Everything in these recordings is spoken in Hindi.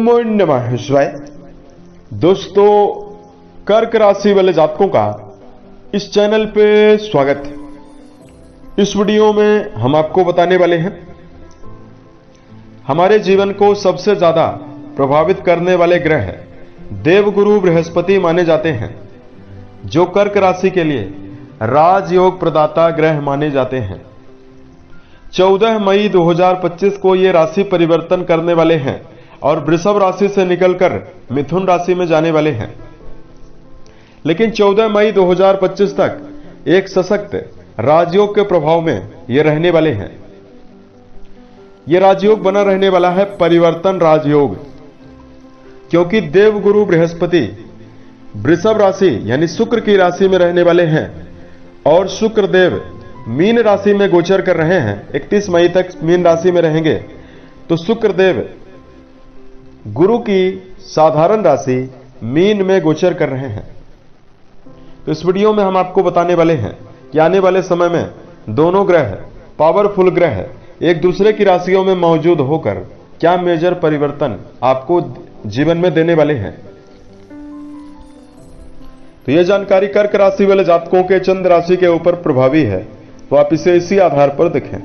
नमो नमः शिवाय। दोस्तों, कर्क राशि वाले जातकों का इस चैनल पे स्वागत है। इस वीडियो में हम आपको बताने वाले हैं हमारे जीवन को सबसे ज्यादा प्रभावित करने वाले ग्रह देवगुरु बृहस्पति माने जाते हैं, जो कर्क राशि के लिए राजयोग प्रदाता ग्रह माने जाते हैं। 14 मई 2025 को ये राशि परिवर्तन करने वाले हैं और वृषभ राशि से निकलकर मिथुन राशि में जाने वाले हैं। लेकिन 14 मई 2025 तक एक सशक्त राजयोग के प्रभाव में ये रहने वाले हैं। ये राजयोग बना रहने वाला है परिवर्तन राजयोग, क्योंकि देवगुरु बृहस्पति वृषभ राशि यानी शुक्र की राशि में रहने वाले हैं और शुक्र देव मीन राशि में गोचर कर रहे हैं। 31 मई तक मीन राशि में रहेंगे। तो शुक्र देव गुरु की साधारण राशि मीन में गोचर कर रहे हैं। तो इस वीडियो में हम आपको बताने वाले हैं कि आने वाले समय में दोनों ग्रह पावरफुल ग्रह एक दूसरे की राशियों में मौजूद होकर क्या मेजर परिवर्तन आपको जीवन में देने वाले हैं। तो यह जानकारी कर्क राशि वाले जातकों के चंद्र राशि के ऊपर प्रभावी है, तो आप इसे इसी आधार पर देखें।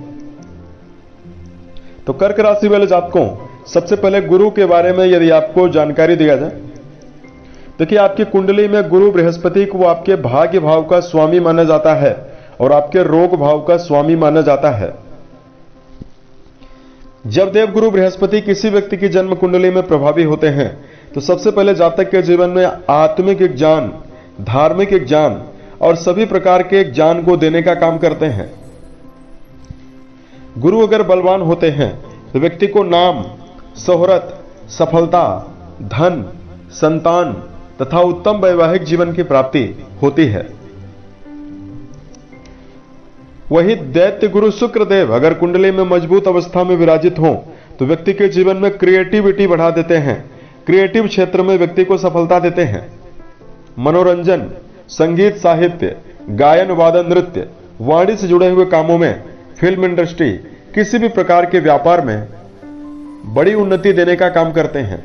तो कर्क राशि वाले जातकों, सबसे पहले गुरु के बारे में यदि आपको जानकारी दिया जाए, देखिए आपकी कुंडली में गुरु बृहस्पति को आपके भाग्य भाव का स्वामी माना जाता है और आपके रोग भाव का स्वामी माना जाता है। जब देवगुरु बृहस्पति किसी व्यक्ति की जन्म कुंडली में प्रभावी होते हैं तो सबसे पहले जातक के जीवन में आत्मिक ज्ञान, धार्मिक ज्ञान और सभी प्रकार के ज्ञान को देने का काम करते हैं। गुरु अगर बलवान होते हैं तो व्यक्ति को नाम, शोहरत, सफलता, धन, संतान तथा उत्तम वैवाहिक जीवन की प्राप्ति होती है। वही दैत्य गुरु शुक्र देव अगर कुंडली में मजबूत अवस्था में विराजित हो तो व्यक्ति के जीवन में क्रिएटिविटी बढ़ा देते हैं। क्रिएटिव क्षेत्र में व्यक्ति को सफलता देते हैं। मनोरंजन, संगीत, साहित्य, गायन, वादन, नृत्य, वाणी से जुड़े हुए कामों में, फिल्म इंडस्ट्री, किसी भी प्रकार के व्यापार में बड़ी उन्नति देने का काम करते हैं।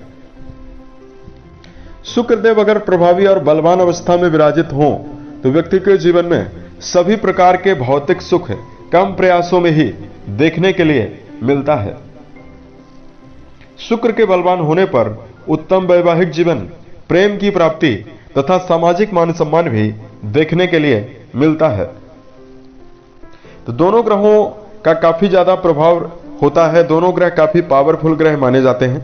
शुक्रदेव अगर प्रभावी और बलवान अवस्था में विराजित हों तो व्यक्ति के जीवन में सभी प्रकार के भौतिक सुख कम प्रयासों में ही देखने के लिए मिलता है। शुक्र के बलवान होने पर उत्तम वैवाहिक जीवन, प्रेम की प्राप्ति तथा सामाजिक मान सम्मान भी देखने के लिए मिलता है। तो दोनों ग्रहों का काफी ज्यादा प्रभाव होता है। दोनों ग्रह काफी पावरफुल ग्रह माने जाते हैं।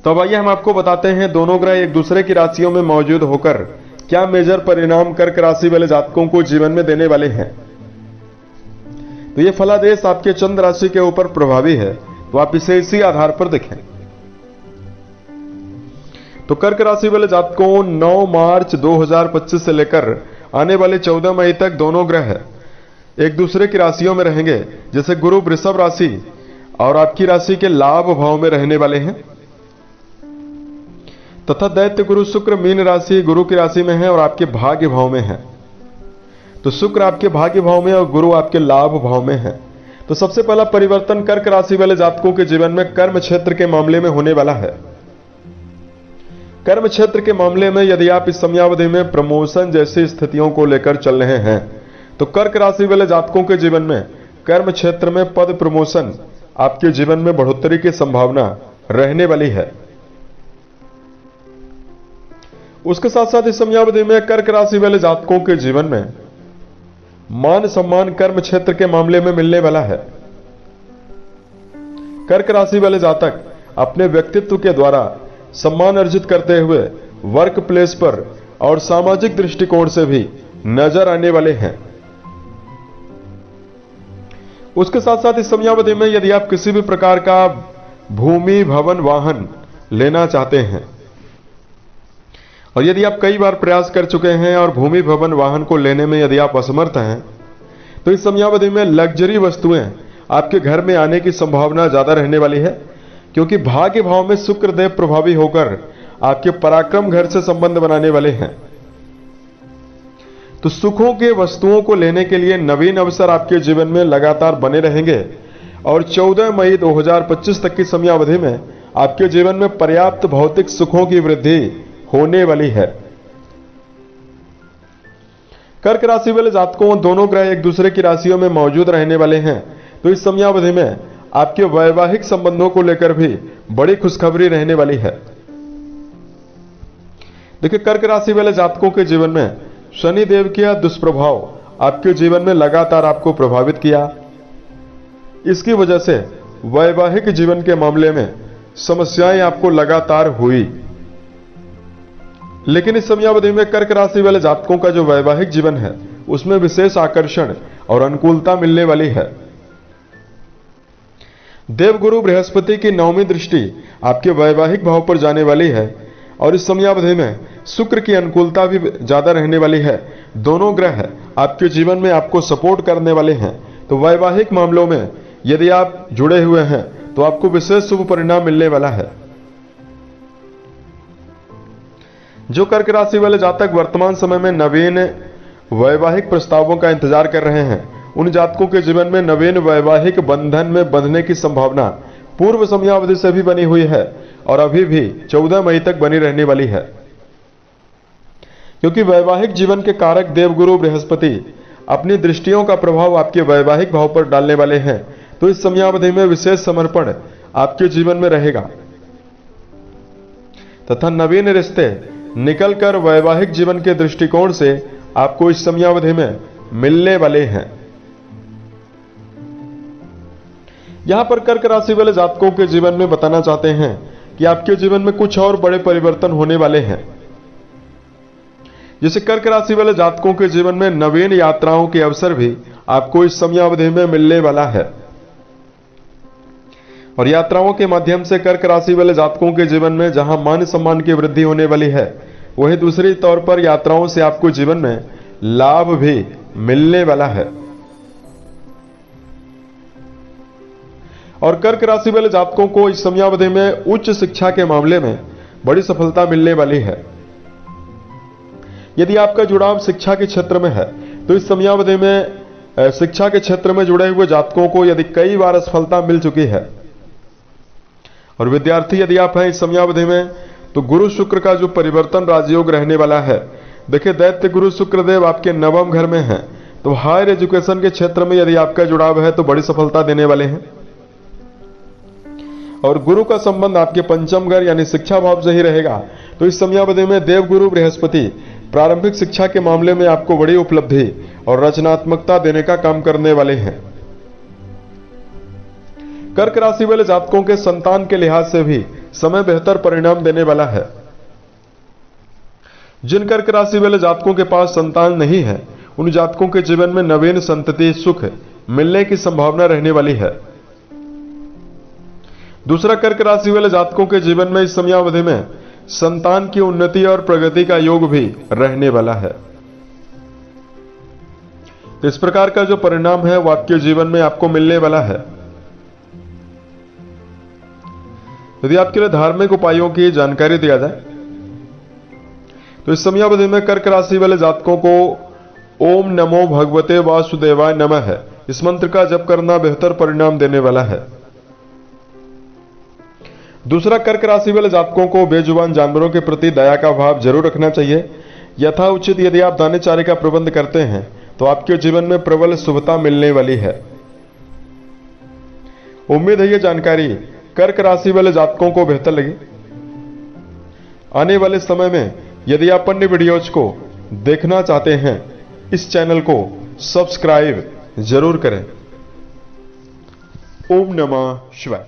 तो अब आइए हम आपको बताते हैं दोनों ग्रह एक दूसरे की राशियों में मौजूद होकर क्या मेजर परिणाम कर्क राशि वाले जातकों को जीवन में देने वाले हैं। तो यह फलादेश आपके चंद्र राशि के ऊपर प्रभावी है, तो आप इसे इसी आधार पर देखें। तो कर्क राशि वाले जातकों 9 मार्च 2025 से लेकर आने वाले 14 मई तक दोनों ग्रह एक दूसरे की राशियों में रहेंगे। जैसे गुरु वृषभ राशि और आपकी राशि के लाभ भाव में रहने वाले हैं तथा दैत्य गुरु शुक्र मीन राशि गुरु की राशि में है और आपके भाग्य भाव में है। तो शुक्र आपके भाग्य भाव में और गुरु आपके लाभ भाव में है। तो सबसे पहला परिवर्तन कर्क राशि वाले जातकों के जीवन में कर्म क्षेत्र के मामले में होने वाला है। कर्म क्षेत्र के मामले में यदि आप इस समयावधि में प्रमोशन जैसी स्थितियों को लेकर चल रहे हैं तो कर्क राशि वाले जातकों के जीवन में कर्म क्षेत्र में पद प्रमोशन आपके जीवन में बढ़ोतरी की संभावना रहने वाली है। उसके साथ साथ इस समयावधि में कर्क राशि वाले जातकों के जीवन में मान सम्मान कर्म क्षेत्र के मामले में मिलने वाला है। कर्क राशि वाले जातक अपने व्यक्तित्व के द्वारा सम्मान अर्जित करते हुए वर्क प्लेस पर और सामाजिक दृष्टिकोण से भी नजर आने वाले हैं। उसके साथ साथ इस समयावधि में यदि आप किसी भी प्रकार का भूमि, भवन, वाहन लेना चाहते हैं और यदि आप कई बार प्रयास कर चुके हैं और भूमि, भवन, वाहन को लेने में यदि आप असमर्थ हैं तो इस समयावधि में लग्जरी वस्तुएं आपके घर में आने की संभावना ज्यादा रहने वाली है, क्योंकि भाग्य भाव में शुक्र देव प्रभावी होकर आपके पराक्रम घर से संबंध बनाने वाले हैं। तो सुखों के वस्तुओं को लेने के लिए नवीन अवसर आपके जीवन में लगातार बने रहेंगे और 14 मई 2025 तक की समयावधि में आपके जीवन में पर्याप्त भौतिक सुखों की वृद्धि होने वाली है। कर्क राशि वाले जातकों, दोनों ग्रह एक दूसरे की राशियों में मौजूद रहने वाले हैं, तो इस समयावधि में आपके वैवाहिक संबंधों को लेकर भी बड़ी खुशखबरी रहने वाली है। देखिए, कर्क राशि वाले जातकों के जीवन में शनि देव का दुष्प्रभाव आपके जीवन में लगातार आपको प्रभावित किया। इसकी वजह से वैवाहिक जीवन के मामले में समस्याएं आपको लगातार हुई। लेकिन इस समयावधि में कर्क राशि वाले जातकों का जो वैवाहिक जीवन है उसमें विशेष आकर्षण और अनुकूलता मिलने वाली है। देवगुरु बृहस्पति की 9वीं दृष्टि आपके वैवाहिक भाव पर जाने वाली है और इस समयावधि में शुक्र की अनुकूलता भी ज्यादा रहने वाली है। दोनों ग्रह आपके जीवन में आपको सपोर्ट करने वाले हैं, तो वैवाहिक मामलों में यदि आप जुड़े हुए हैं तो आपको विशेष शुभ परिणाम मिलने वाला है। जो कर्क राशि वाले जातक वर्तमान समय में नवीन वैवाहिक प्रस्तावों का इंतजार कर रहे हैं, उन जातकों के जीवन में नवीन वैवाहिक बंधन में बंधने की संभावना पूर्व समयावधि से भी बनी हुई है और अभी भी 14 मई तक बनी रहने वाली है। क्योंकि वैवाहिक जीवन के कारक देवगुरु बृहस्पति अपनी दृष्टियों का प्रभाव आपके वैवाहिक भाव पर डालने वाले हैं, तो इस समयावधि में विशेष समर्पण आपके जीवन में रहेगा तथा नवीन रिश्ते निकलकर वैवाहिक जीवन के दृष्टिकोण से आपको इस समयावधि में मिलने वाले हैं। यहां पर कर्क राशि वाले जातकों के जीवन में बताना चाहते हैं कि आपके जीवन में कुछ और बड़े परिवर्तन होने वाले हैं। जैसे कर्क राशि वाले जातकों के जीवन में नवीन यात्राओं के अवसर भी आपको इस समयावधि में मिलने वाला है और यात्राओं के माध्यम से कर्क राशि वाले जातकों के जीवन में जहां मान सम्मान की वृद्धि होने वाली है, वहीं दूसरी तौर पर यात्राओं से आपको जीवन में लाभ भी मिलने वाला है। और कर्क राशि वाले जातकों को इस समयावधि में उच्च शिक्षा के मामले में बड़ी सफलता मिलने वाली है। यदि आपका जुड़ाव शिक्षा के क्षेत्र में है तो इस समयावधि में शिक्षा के क्षेत्र में जुड़े हुए जातकों को यदि कई बार असफलता मिल चुकी है और विद्यार्थी यदि आप हैं इस समयावधि में, तो गुरु शुक्र का जो परिवर्तन राजयोग रहने वाला है। देखिए, दैत्य गुरु शुक्रदेव आपके 9वें घर में हैं, तो हायर एजुकेशन के क्षेत्र में यदि आपका जुड़ाव है तो बड़ी सफलता देने वाले हैं। और गुरु का संबंध आपके 5म घर यानी शिक्षा भाव से ही रहेगा, तो इस समयावधि में देवगुरु बृहस्पति प्रारंभिक शिक्षा के मामले में आपको बड़ी उपलब्धि और रचनात्मकता देने का काम करने वाले हैं। कर्क राशि वाले जातकों के संतान के लिहाज से भी समय बेहतर परिणाम देने वाला है। जिन कर्क राशि वाले जातकों के पास संतान नहीं है, उन जातकों के जीवन में नवीन संतति सुख मिलने की संभावना रहने वाली है। दूसरा, कर्क राशि वाले जातकों के जीवन में इस समयावधि में संतान की उन्नति और प्रगति का योग भी रहने वाला है। तो इस प्रकार का जो परिणाम है वो आपके जीवन में आपको मिलने वाला है। यदि आपके लिए धार्मिक उपायों की जानकारी दिया जाए तो इस समयावधि में कर्क राशि वाले जातकों को ओम नमो भगवते वासुदेवाय नमः है इस मंत्र का जप करना बेहतर परिणाम देने वाला है। दूसरा, कर्क राशि वाले जातकों को बेजुबान जानवरों के प्रति दया का भाव जरूर रखना चाहिए। यथा उचित यदि आप दाने चारे का प्रबंध करते हैं तो आपके जीवन में प्रबल शुभता मिलने वाली है। उम्मीद है ये जानकारी कर्क राशि वाले जातकों को बेहतर लगी। आने वाले समय में यदि आप अन्य वीडियोज को देखना चाहते हैं, इस चैनल को सब्सक्राइब जरूर करें। ओम नमः शिवाय।